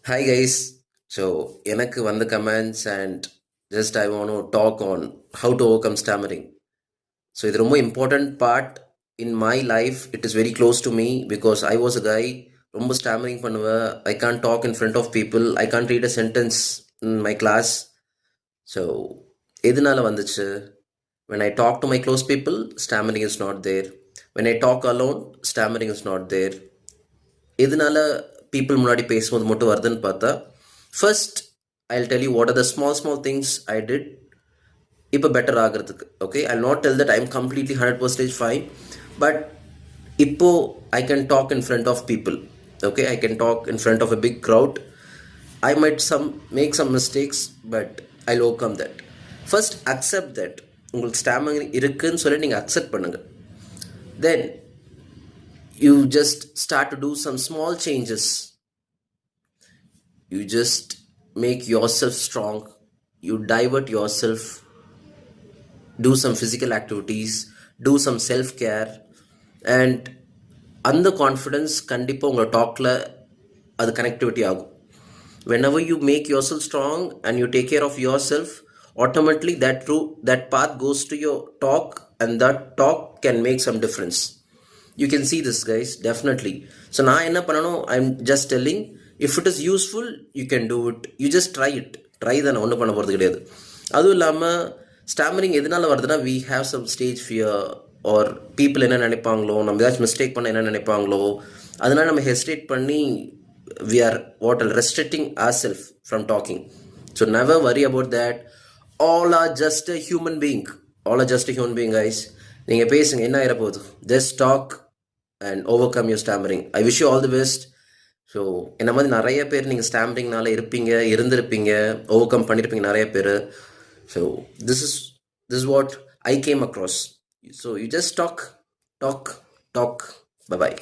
Hi guys. So எனக்கு வந்த comments and just I want to talk on how to overcome stammering. So இது ரொம்ப important part in my life. It is very close to me because I was a guy ரொம்ப stammering பண்ணுவேன். I can't talk in front of people. I can't read a sentence in my class. So எதனால வந்துச்சு? When I talk to my close people, stammering is not there. When I talk alone, stammering is not there. எதனால people முன்னாடி பேசும்போது மட்டும் வருதுன்னு பார்த்தா first I tell you what are the small things I did இப்போ better ஆகிறதுக்கு. Okay, I not tell that I am completely 100% fine, but இப்போ I can talk in front of people. Okay, I can talk in front of a big crowd. I might make some mistakes, but I overcome that. First accept that உங்களுக்கு stammering இருக்குன்னு சொல்லி நீங்கள் accept பண்ணுங்கள். தென் you just start to do some small changes. You just make yourself strong. You divert yourself. Do some physical activities. Do some self-care. And அந்த confidence கண்டிப்பாக உங்கள் டாக்கில் அது கனெக்டிவிட்டி ஆகும். Whenever you make yourself strong and you take care of yourself, automatically that path goes to your talk, and that talk can make some difference. You can see this, guys, definitely. So நான் என்ன பண்ணணும், I'm just telling, if it is useful, you can do it. You just try it. Try தான், ஒன்றும் பண்ண போகிறது கிடையாது. அதுவும் இல்லாமல் ஸ்டாமரிங் எதனால வருதுன்னா, we have some stage fear or people என்ன நினைப்பாங்களோ, நம்ம ஏதாச்சும் மிஸ்டேக் பண்ண என்ன நினைப்பாங்களோ, அதனால் நம்ம ஹெசிடேட் பண்ணி we are restricting ourselves from talking. So never worry about that. All are just a human being. All are just a human being, guys. நீங்கள் பேசுங்க, என்ன ஆகிற போகுது. Just talk and overcome your stammering. I wish you all the best. So என்ன மாதிரி நிறைய பேர் நீங்கள் ஸ்டாமரிங்னால இருந்திருப்பீங்க, ஓவர் கம் பண்ணியிருப்பீங்க நிறைய பேர். So this is what I came across. So you just talk. Bye bye.